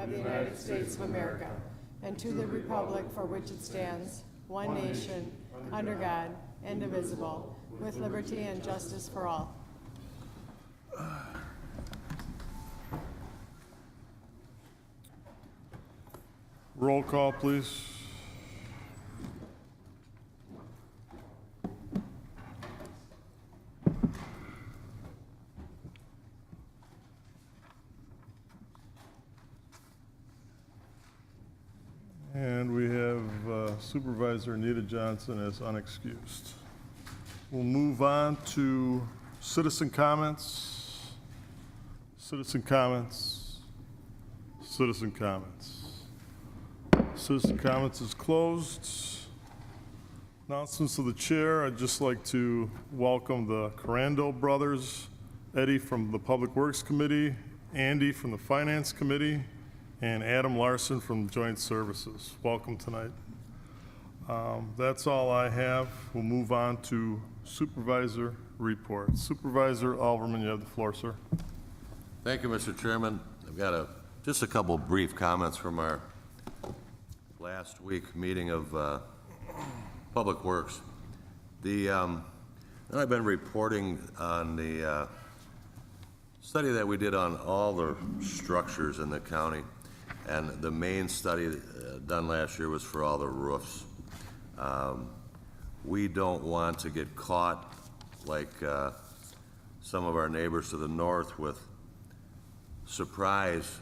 of the United States of America, and to the republic for which it stands, one nation, under God, indivisible, with liberty and justice for all. Roll call, please. And we have Supervisor Anita Johnson as unexcused. We'll move on to citizen comments. Citizen comments. Citizen comments. Citizen comments is closed. Announcements of the chair. I'd just like to welcome the Carando brothers, Eddie from the Public Works Committee, Andy from the Finance Committee, and Adam Larson from Joint Services. Welcome tonight. That's all I have. We'll move on to supervisor reports. Supervisor Alverman, you have the floor, sir. Thank you, Mr. Chairman. I've got just a couple brief comments from our last week meeting of Public Works. I've been reporting on the study that we did on all the structures in the county, and the main study done last year was for all the roofs. We don't want to get caught like some of our neighbors to the north with surprise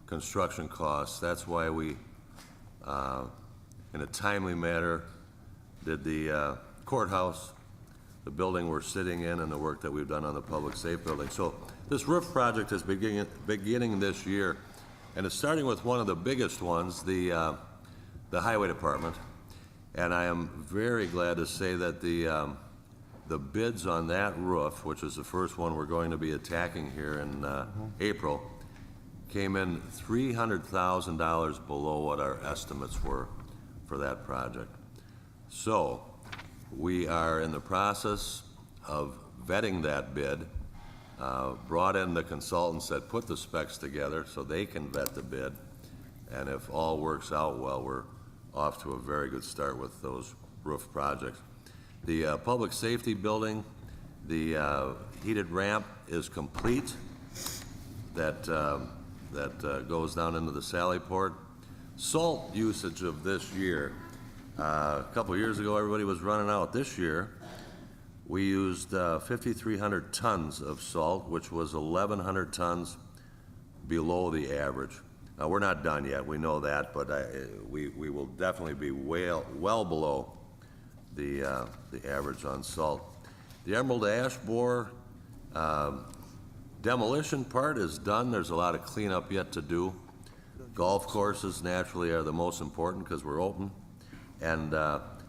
construction costs. That's why we, in a timely manner, did the courthouse, the building we're sitting in, and the work that we've done on the public safe building. So this roof project is beginning this year, and it's starting with one of the biggest ones, the highway department. And I am very glad to say that the bids on that roof, which is the first one we're going to be attacking here in April, came in $300,000 below what our estimates were for that project. So we are in the process of vetting that bid, brought in the consultants that put the specs together so they can vet the bid, and if all works out well, we're off to a very good start with those roof projects. The public safety building, the heated ramp is complete. That goes down into the Sally Port. Salt usage of this year, a couple years ago everybody was running out. This year we used 5,300 tons of salt, which was 1,100 tons below the average. Now, we're not done yet, we know that, but we will definitely be well below the average on salt. The Emerald Ash Borer demolition part is done. There's a lot of cleanup yet to do. Golf courses naturally are the most important because we're open. And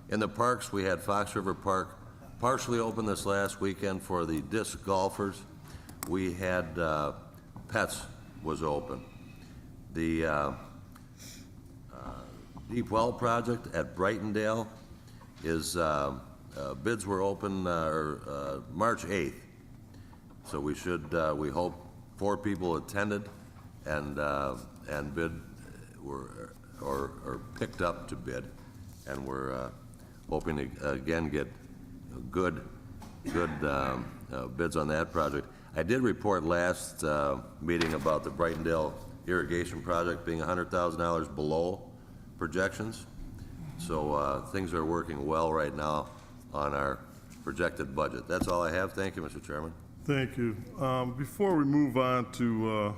in the parks, we had Fox River Park partially open this last weekend for the disc golfers. We had Pets was open. The Deep Well project at Brightondale is, bids were open March 8th. So we should, we hope 4 people attended and bid or picked up to bid. And we're hoping to again get good bids on that project. I did report last meeting about the Brightondale irrigation project being $100,000 below projections. So things are working well right now on our projected budget. That's all I have. Thank you, Mr. Chairman. Thank you. Before we move on to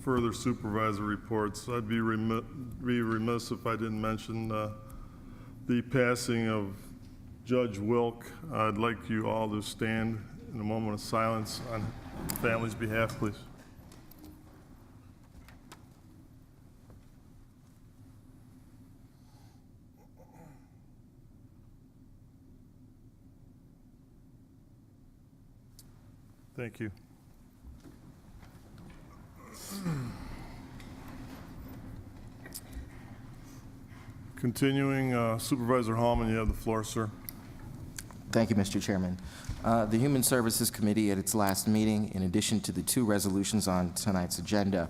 further supervisor reports, I'd be remiss if I didn't mention the passing of Judge Wilk. I'd like you all to stand in a moment of silence on the family's behalf, please. Thank you. Continuing, Supervisor Hallman, you have the floor, sir. Thank you, Mr. Chairman. The Human Services Committee at its last meeting, in addition to the 2 resolutions on tonight's agenda,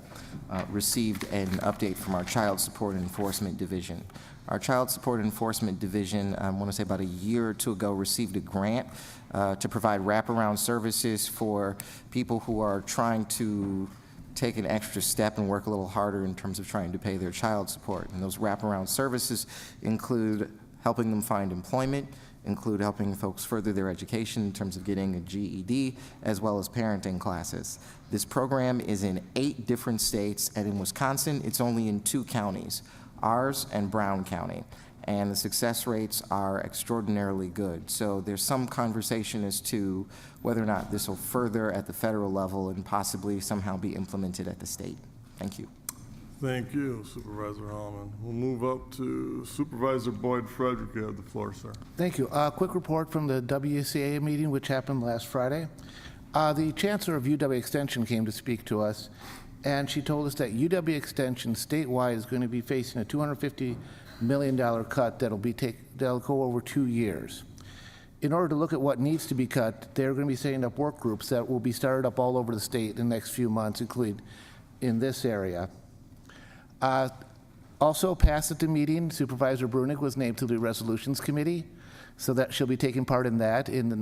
received an update from our Child Support Enforcement Division. Our Child Support Enforcement Division, I want to say about a year or 2 ago, received a grant to provide wraparound services for people who are trying to take an extra step and work a little harder in terms of trying to pay their child support. And those wraparound services include helping them find employment, include helping folks further their education in terms of getting a GED, as well as parenting classes. This program is in 8 different states, and in Wisconsin, it's only in 2 counties, ours and Brown County. And the success rates are extraordinarily good. So there's some conversation as to whether or not this will further at the federal level and possibly somehow be implemented at the state. Thank you. Thank you, Supervisor Hallman. We'll move up to Supervisor Boyd Frederick. You have the floor, sir. Thank you. A quick report from the WCA meeting, which happened last Friday. The Chancellor of UW Extension came to speak to us, and she told us that UW Extension statewide is going to be facing a $250 million cut that'll go over 2 years. In order to look at what needs to be cut, they're going to be setting up work groups that will be started up all over the state in the next few months, including in this area. Also passed at the meeting, Supervisor Brunig was named to the Resolutions Committee, so that she'll be taking part in that at the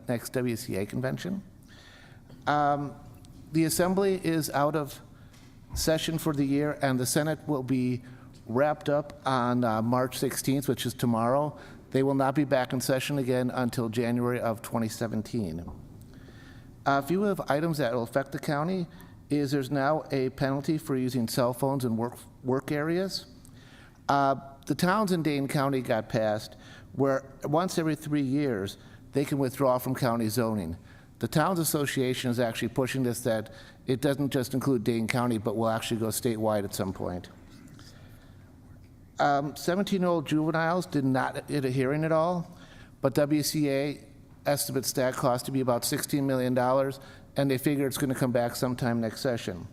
next WCA convention. The Assembly is out of session for the year, and the Senate will be wrapped up on March 16th, which is tomorrow. They will not be back in session again until January of 2017. A few of items that will affect the county is there's now a penalty for using cell phones in work areas. The towns in Dane County got passed where once every 3 years they can withdraw from county zoning. The Towns Association is actually pushing this, that it doesn't just include Dane County, but will actually go statewide at some point. 17-year-old juveniles did not get a hearing at all, but WCA estimates that cost to be about $16 million, and they figure it's going to come back sometime next session.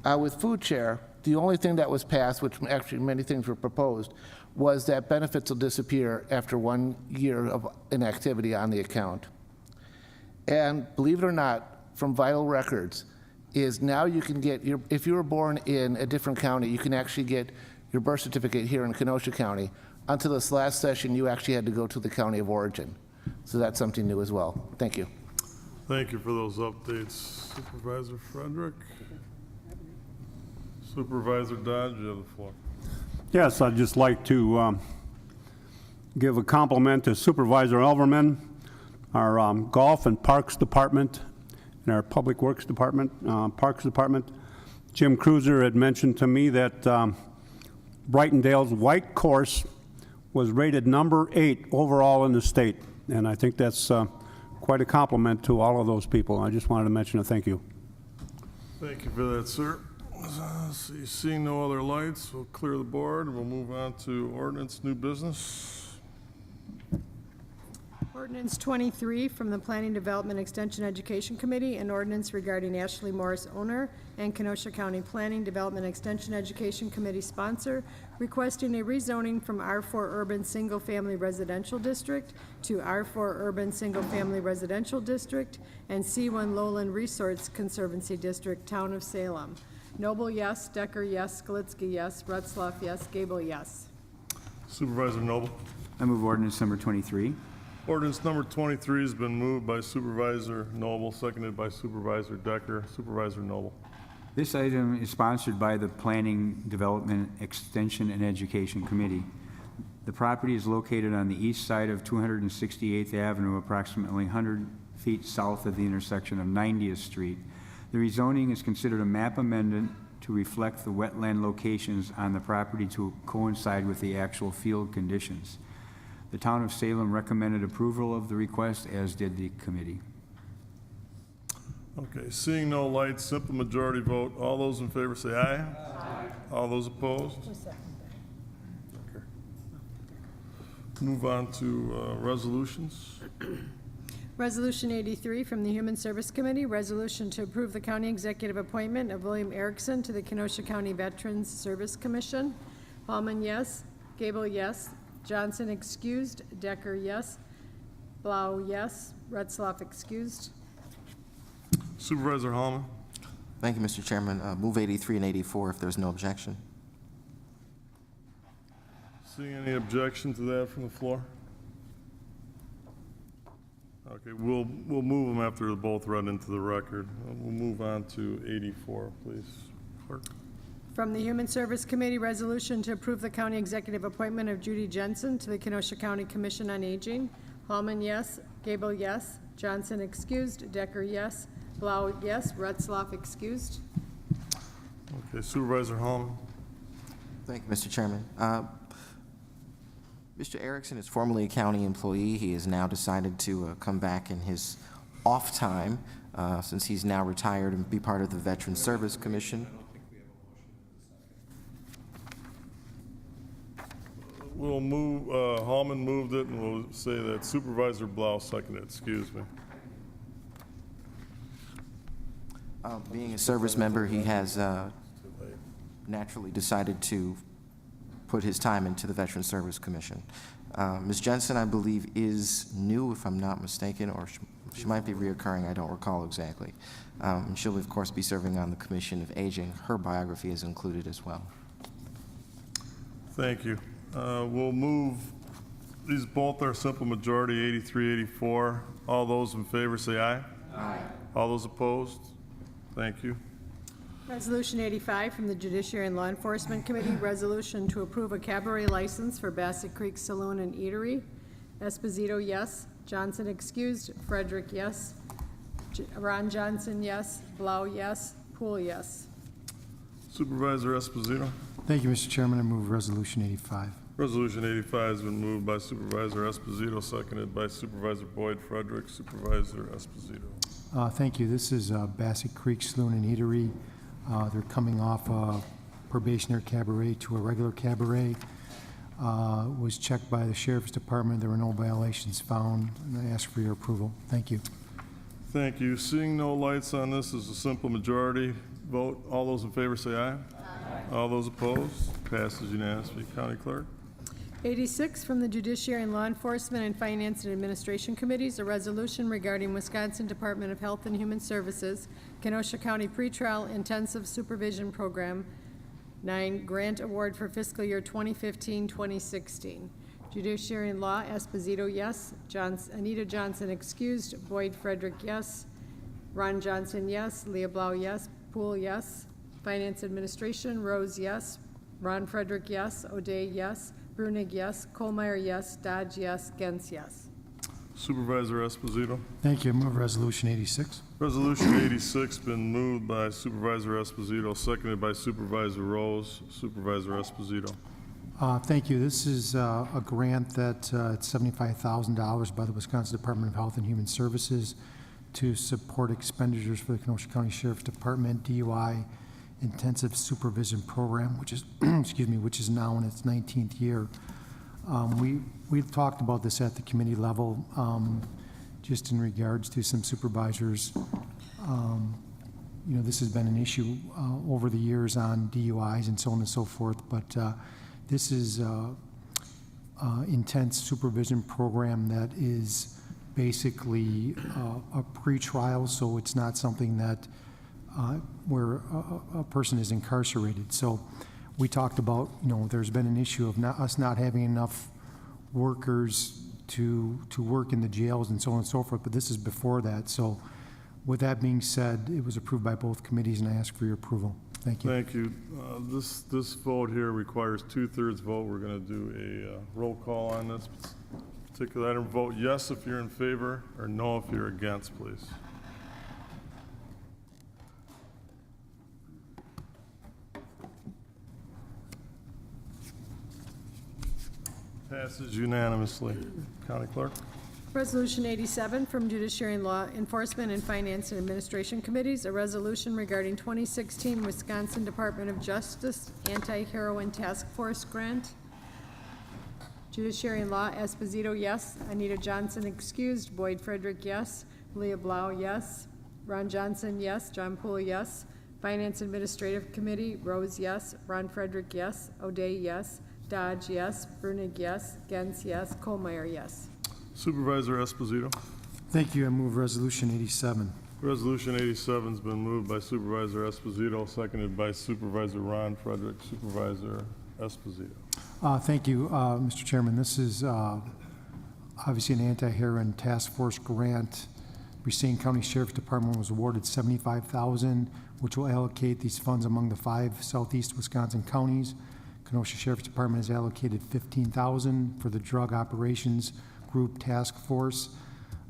With food share, the only thing that was passed, which actually many things were proposed, was that benefits will disappear after 1 year of inactivity on the account. And believe it or not, from Vital Records, is now you can get if you were born in a different county, you can actually get your birth certificate here in Kenosha County. Until this last session, you actually had to go to the county of origin. So that's something new as well. Thank you. Thank you for those updates, Supervisor Frederick. Supervisor Dodge, you have the floor. Yes, I'd just like to give a compliment to Supervisor Elverman, our Golf and Parks Department, and our Public Works Department, Parks Department. Jim Cruiser had mentioned to me that Brightondale's white course was rated number 8 overall in the state, and I think that's quite a compliment to all of those people. I just wanted to mention a thank you. Thank you for that, sir. Seeing no other lights, we'll clear the board. We'll move on to ordinance, new business. Ordinance 23 from the Planning Development Extension Education Committee, an ordinance regarding Ashley Morris owner and Kenosha County Planning Development Extension Education Committee sponsor, requesting a rezoning from R4 Urban Single Family Residential District to R4 Urban Single Family Residential District and C1 Lowland Resource Conservancy District, Town of Salem. Noble, yes. Decker, yes. Skalitsky, yes. Retzlaff, yes. Gable, yes. Supervisor Noble. I move ordinance number 23. Ordinance number 23 has been moved by Supervisor Noble, seconded by Supervisor Decker. Supervisor Noble. This item is sponsored by the Planning, Development, Extension, and Education Committee. The property is located on the east side of 268th Avenue, approximately 100 feet south of the intersection of 90th Street. The rezoning is considered a map amendment to reflect the wetland locations on the property to coincide with the actual field conditions. The Town of Salem recommended approval of the request, as did the committee. Okay, seeing no lights, simple majority vote. All those in favor say aye. Aye. All those opposed? Okay. Move on to resolutions. Resolution 83 from the Human Service Committee, resolution to approve the county executive appointment of William Erickson to the Kenosha County Veterans Service Commission. Hallman, yes. Gable, yes. Johnson excused. Decker, yes. Blau, yes. Retzloff excused. Supervisor Hallman? Thank you, Mr. Chairman. Move 83 and 84 if there's no objection. Seeing any objection to that from the floor? Okay, we'll move them after they're both read into the record. We'll move on to 84, please, clerk. From the Human Service Committee, resolution to approve the county executive appointment of Judy Jensen to the Kenosha County Commission on Aging. Hallman, yes. Gable, yes. Johnson excused. Decker, yes. Blau, yes. Retzloff excused. Okay, Supervisor Hallman? Thank you, Mr. Chairman. Mr. Erickson is formerly a county employee. He has now decided to come back in his off time, since he's now retired, and be part of the Veteran Service Commission. We'll move, Hallman moved it, and we'll say that Supervisor Blau seconded, excuse me. Being a service member, he has naturally decided to put his time into the Veteran Service Commission. Ms. Jensen, I believe, is new, if I'm not mistaken, or she might be reoccurring, I don't recall exactly. And she'll, of course, be serving on the Commission of Aging. Her biography is included as well. Thank you. We'll move, these both are simple majority, 83, 84. All those in favor say aye. Aye. All those opposed? Thank you. Resolution 85 from the Judiciary and Law Enforcement Committee, resolution to approve a cabaret license for Bassett Creek Saloon and Eatery. Esposito, yes. Johnson excused. Frederick, yes. Ron Johnson, yes. Blau, yes. Poole, yes. Supervisor Esposito. Thank you, Mr. Chairman. I move Resolution 85. Resolution 85 has been moved by Supervisor Esposito, seconded by Supervisor Boyd Frederick. Supervisor Esposito. Thank you. This is Bassett Creek Saloon and Eatery. They're coming off a probationary cabaret to a regular cabaret. Was checked by the Sheriff's Department. There were no violations found, and I ask for your approval. Thank you. Thank you. Seeing no lights on this is a simple majority vote. All those in favor say aye. Aye. All those opposed? Passes unanimously. County Clerk. 86 from the Judiciary and Law Enforcement and Finance and Administration Committees, a resolution regarding Wisconsin Department of Health and Human Services, Kenosha County Pretrial Intensive Supervision Program, 9, grant award for fiscal year 2015-2016. Judiciary and Law, Esposito, yes. Anita Johnson excused. Boyd Frederick, yes. Ron Johnson, yes. Leah Blau, yes. Poole, yes. Finance Administration, Rose, yes. Ron Frederick, yes. O'Day, yes. Brunig, yes. Kohlmeyer, yes. Dodge, yes. Gens, yes. Supervisor Esposito. Thank you. I move Resolution 86. Resolution 86 been moved by Supervisor Esposito, seconded by Supervisor Rose. Supervisor Esposito. Thank you. This is a grant that it's $75,000 by the Wisconsin Department of Health and Human Services to support expenditures for the Kenosha County Sheriff's Department DUI Intensive Supervision Program, which is, excuse me, which is now in its 19th year. We've talked about this at the committee level, just in regards to some supervisors. You know, this has been an issue over the years on DUIs and so on and so forth, but this is intense supervision program that is basically a pre-trial, so it's not something that where a person is incarcerated. So we talked about, you know, there's been an issue of us not having enough workers to work in the jails and so on and so forth, but this is before that. So with that being said, it was approved by both committees, and I ask for your approval. Thank you. Thank you. This vote here requires 2/3 vote. We're going to do a roll call on this particular item. Vote yes if you're in favor, or no if you're against, please. Passes unanimously. County Clerk. Resolution 87 from Judiciary and Law Enforcement and Finance and Administration Committees, a resolution regarding 2016 Wisconsin Department of Justice Anti-Heroin Task Force Grant. Judiciary and Law, Esposito, yes. Anita Johnson excused. Boyd Frederick, yes. Leah Blau, yes. Ron Johnson, yes. John Poole, yes. Finance Administrative Committee, Rose, yes. Ron Frederick, yes. O'Day, yes. Dodge, yes. Brunig, yes. Gens, yes. Kohlmeyer, yes. Supervisor Esposito. Thank you. I move Resolution 87. Resolution 87's been moved by Supervisor Esposito, seconded by Supervisor Ron Frederick. Supervisor Esposito. Thank you, Mr. Chairman. This is obviously an anti-heroin task force grant. Racine County Sheriff's Department was awarded $75,000, which will allocate these funds among the 5 southeast Wisconsin counties. Kenosha Sheriff's Department has allocated $15,000 for the Drug Operations Group Task Force.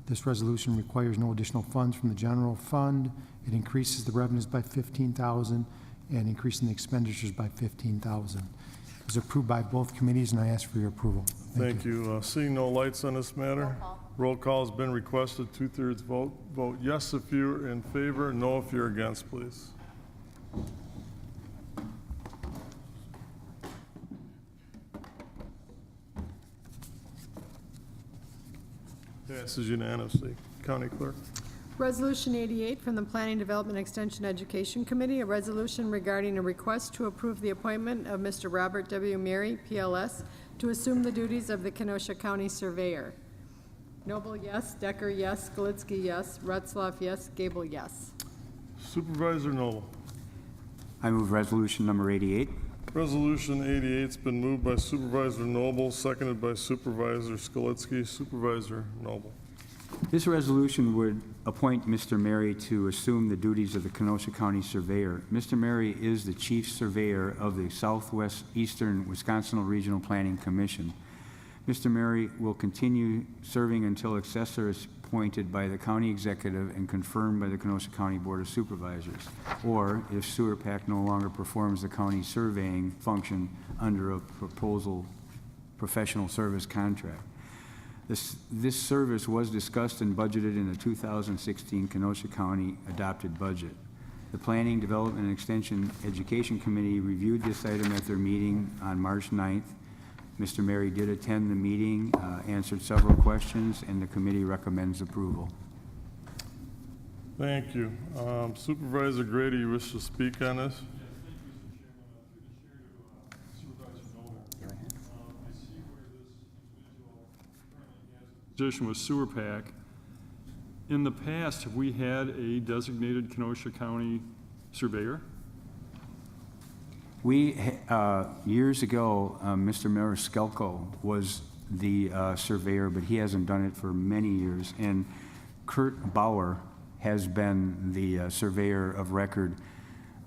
This resolution requires no additional funds from the general fund. It increases the revenues by $15,000 and increasing the expenditures by $15,000. It was approved by both committees, and I ask for your approval. Thank you. Seeing no lights on this matter, roll call has been requested, 2/3 vote. Vote yes if you're in favor, no if you're against, please. Passes unanimously. County Clerk. Resolution 88 from the Planning, Development, Extension, Education Committee, a resolution regarding a request to approve the appointment of Mr. Robert W. Mary, PLS, to assume the duties of the Kenosha County Surveyor. Noble, yes. Decker, yes. Kolinsky, yes. Retzloff, yes. Gable, yes. Supervisor Noble. I move resolution number 88. Resolution 88's been moved by Supervisor Noble, seconded by Supervisor Kolinsky. Supervisor Noble. This resolution would appoint Mr. Mary to assume the duties of the Kenosha County Surveyor. Mr. Mary is the Chief Surveyor of the Southwest Eastern Wisconsin Regional Planning Commission. Mr. Mary will continue serving until a successor is appointed by the county executive and confirmed by the Kenosha County Board of Supervisors, or if Sewer PAC no longer performs the county surveying function under a proposal professional service contract. This service was discussed and budgeted in the 2016 Kenosha County adopted budget. The Planning, Development, and Extension Education Committee reviewed this item at their meeting on March 9th. Mr. Mary did attend the meeting, answered several questions, and the committee recommends approval. Thank you. Supervisor Grady, you wish to speak on this? Position with Sewer PAC. In the past, have we had a designated Kenosha County surveyor? We, years ago, Mr. Mariskelko was the surveyor, but he hasn't done it for many years. And Kurt Bauer has been the surveyor of record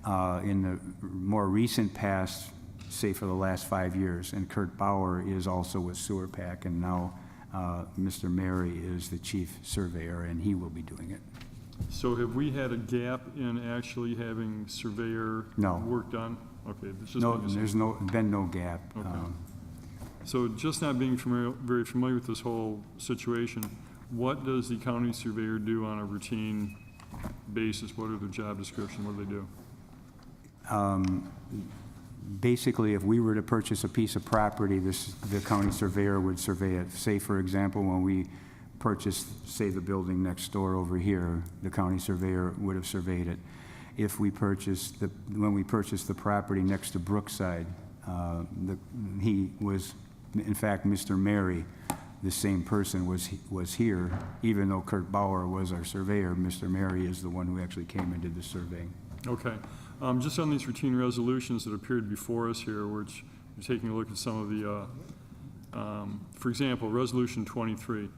in the more recent past, say for the last 5 years. And Kurt Bauer is also with Sewer PAC, and now Mr. Mary is the chief surveyor, and he will be doing it. So have we had a gap in actually having surveyor No. work done? Okay, this is No, there's been no gap. Okay. So just not being very familiar with this whole situation, what does the county surveyor do on a routine basis? What are their job descriptions? What do they do? Basically, if we were to purchase a piece of property, the county surveyor would survey it. Say, for example, when we purchased, say, the building next door over here, the county surveyor would have surveyed it. If we purchased when we purchased the property next to Brookside, he was, in fact, Mr. Mary, the same person was here, even though Kurt Bauer was our surveyor. Mr. Mary is the one who actually came and did the surveying. Okay. Just on these routine resolutions that appeared before us here, which you're taking a look at some of the, for example, Resolution 23,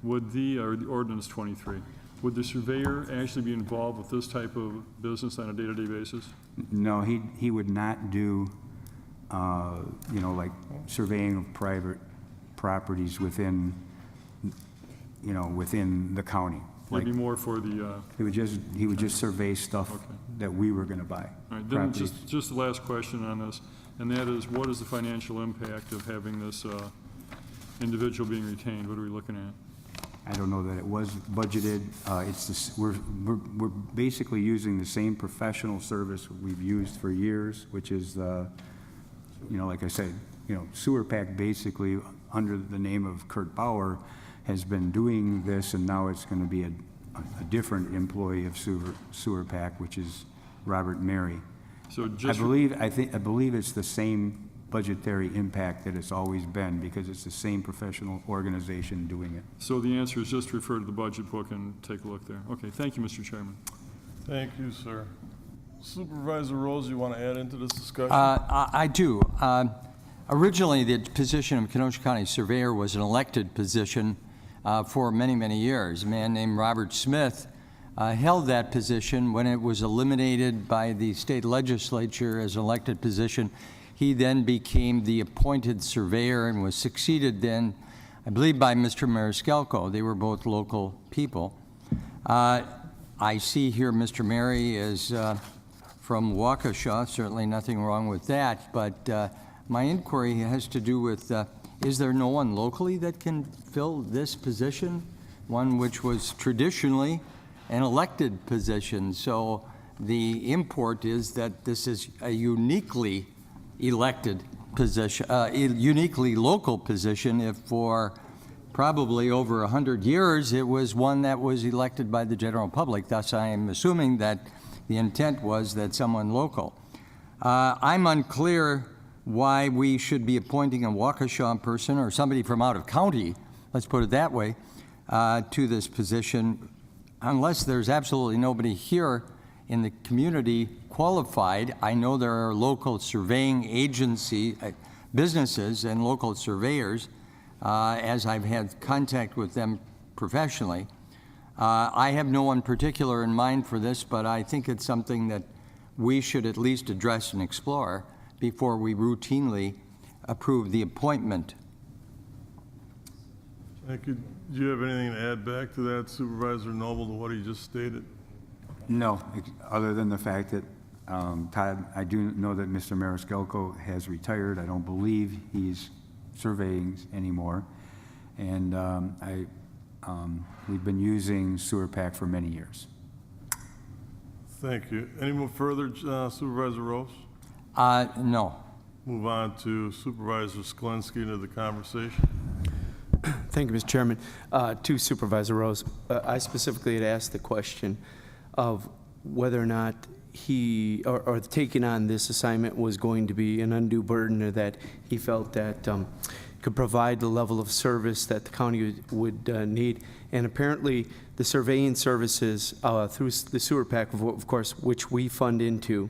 or the Ordinance 23, would the surveyor actually be involved with this type of business on a day-to-day basis? No, he would not do, like surveying of private properties within the county. Maybe more for the, He would just survey stuff Okay. that we were going to buy. all right, then Properties. just the last question on this, and that is, what is the financial impact of having this individual being retained? What are we looking at? I don't know that it was budgeted. We're basically using the same professional service we've used for years, which is, like I said, Sewer PAC basically, under the name of Kurt Bauer, has been doing this, and now it's going to be a different employee of Sewer PAC, which is Robert Mary. So I just, believe it's the same budgetary impact that it's always been, because it's the same professional organization doing it. So the answer is just refer to the budget book and take a look there. Okay, thank you, Mr. Chairman. Thank you, sir. Supervisor Rose, you want to add into this discussion? I do. Originally, the position of Kenosha County Surveyor was an elected position for many, many years. A man named Robert Smith held that position. When it was eliminated by the state legislature as an elected position, he then became the appointed surveyor and was succeeded then, I believe, by Mr. Mariscalco. They were both local people. I see here Mr. Mary is from Waukesha, certainly nothing wrong with that, but my inquiry has to do with, is there no one locally that can fill this position, one which was traditionally an elected position? So the import is that this is a uniquely elected position, uniquely local position, if for probably over 100 years it was one that was elected by the general public. Thus, I am assuming that the intent was that someone local. I'm unclear why we should be appointing a Waukesha person or somebody from out of county, let's put it that way, to this position, unless there's absolutely nobody here in the community qualified. I know there are local surveying agency businesses and local surveyors, as I've had contact with them professionally. I have no one particular in mind for this, but I think it's something that we should at least address and explore before we routinely approve the appointment. Thank you. Do you have anything to add back to that, Supervisor Noble, to what he just stated? No, other than the fact that, Todd, I do know that Mr. Mariscalco has retired. I don't believe he's surveying anymore. And we've been using Sewer PAC for many years. Thank you. Any more further, Supervisor Rose? No. Move on to Supervisor Kolinsky into the conversation. Thank you, Mr. Chairman. To Supervisor Rose, I specifically had asked the question of whether or not he, or taking on this assignment was going to be an undue burden, or that he felt that could provide the level of service that the county would need. And apparently, the surveying services through the Sewer PAC, of course, which we fund into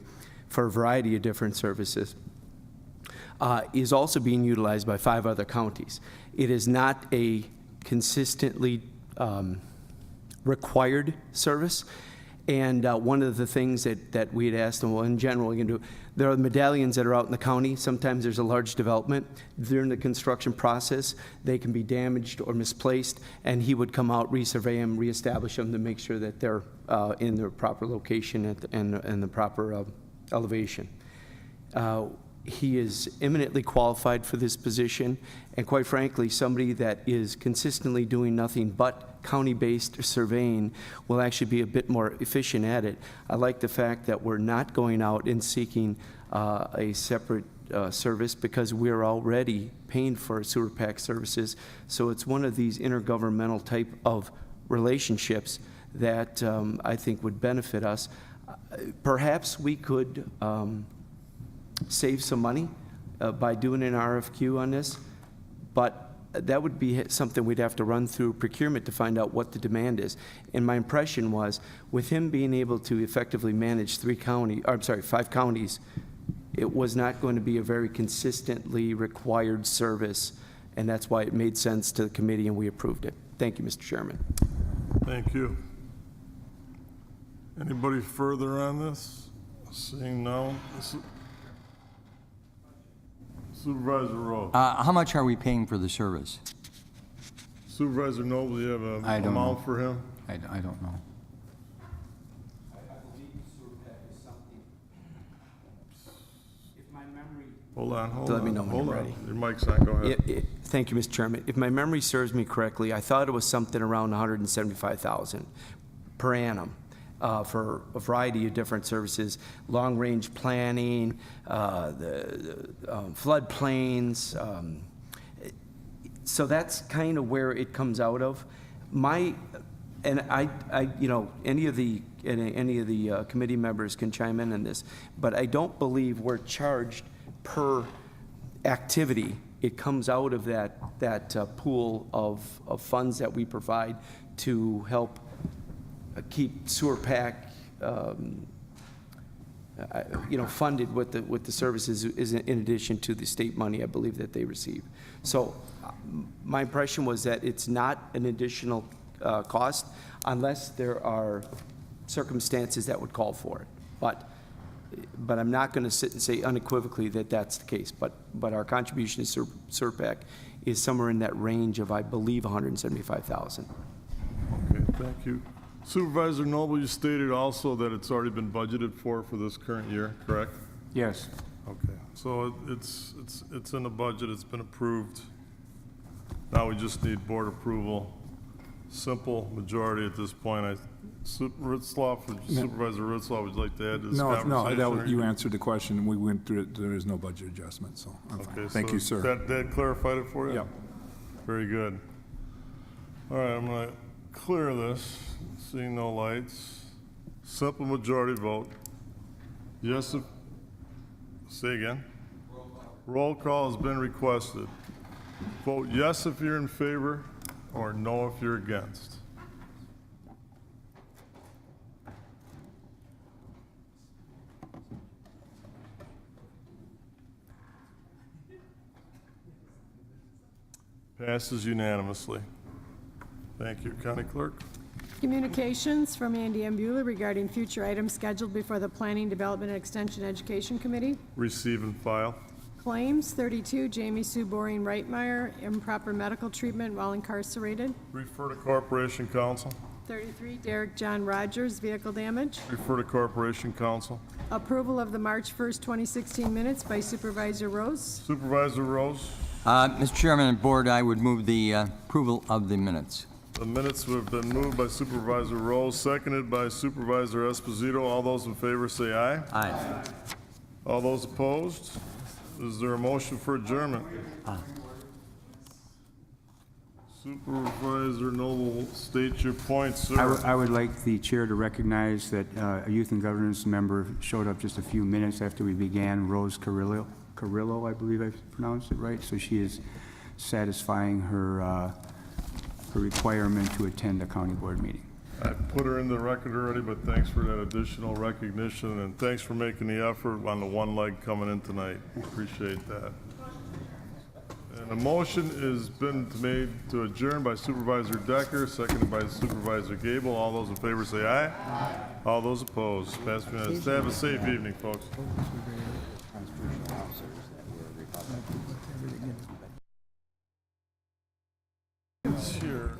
for a variety of different services, is also being utilized by 5 other counties. It is not a consistently required service. And one of the things that we had asked them, well, in general, you can do, there are medallions that are out in the county. Sometimes there's a large development. During the construction process, they can be damaged or misplaced, and he would come out, resurvey them, reestablish them to make sure that they're in their proper location and the proper elevation. He is eminently qualified for this position, and quite frankly, somebody that is consistently doing nothing but county-based surveying will actually be a bit more efficient at it. I like the fact that we're not going out and seeking a separate service, because we're already paying for Sewer PAC services. So it's one of these intergovernmental type of relationships that I think would benefit us. Perhaps we could save some money by doing an RFQ on this, but that would be something we'd have to run through procurement to find out what the demand is. And my impression was, with him being able to effectively manage 5 counties, it was not going to be a very consistently required service, and that's why it made sense to the committee and we approved it. Thank you, Mr. Chairman. Thank you. Anybody further on this? Seeing no. Supervisor Rowe. How much are we paying for the service? Supervisor Noble, do you have an I don't amount know. for him? I don't know. Hold on. Let me know when hold you're on. ready. Your mic's on, go ahead. Thank you, Mr. Chairman. If my memory serves me correctly, I thought it was something around $175,000 per annum for a variety of different services, long-range planning, the floodplains. So that's kind of where it comes out of. Any of the committee members can chime in on this, but I don't believe we're charged per activity, it comes out of that pool of funds that we provide to help keep sewer PAC, funded with the services is in addition to the state money, I believe, that they receive. So my impression was that it's not an additional cost unless there are circumstances that would call for it. But I'm not going to sit and say unequivocally that that's the case. But our contribution to SERPAC is somewhere in that range of, I believe, $175,000. Okay, thank you. Supervisor Noble, you stated also that it's already been budgeted for this current year, correct? Yes. Okay, so it's in the budget, it's been approved. Now we just need board approval. Simple majority at this point. Supervisor Ritzlaw, would you like to add to this conversation? No, you answered the question. We went through it. There is no budget adjustment, so I'm fine. Okay, Thank so you, sir. That clarified it for you? Yep. Very good. All right, I'm going to clear this. Seeing no lights. Simple majority vote. Yes, say again. Roll call has been requested. Vote yes if you're in favor, or no if you're against. Passes unanimously. Thank you. County Clerk? Communications from Andy M. Bueller regarding future items scheduled before the Planning, Development, and Extension Education Committee. Receive and file. Claims, 32, Jamie Sue Boring Reitmeyer, improper medical treatment while incarcerated. Refer to Corporation Council. 33, Derek John Rogers, vehicle damage. Refer to Corporation Council. Approval of the March 1st, 2016 minutes by Supervisor Rose. Supervisor Rose. Mr. Chairman and Board, I would move the approval of the minutes. The minutes have been moved by Supervisor Rose, seconded by Supervisor Esposito. All those in favor say aye. Aye. All those opposed? Is there a motion for adjournment? Supervisor Noble, state your point, sir. I would like the chair to recognize that a Youth and Governance member showed up just a few minutes after we began, Rose Carrillo, I believe I pronounced it right. So she is satisfying her requirement to attend a county board meeting. I put her in the record already, but thanks for that additional recognition, and thanks for making the effort on the one leg coming in tonight. Appreciate that. And a motion has been made to adjourn by Supervisor Decker, seconded by Supervisor Gable. All those in favor say aye. Aye. All those opposed. Pass unanimous. Have a safe evening, folks. It's here.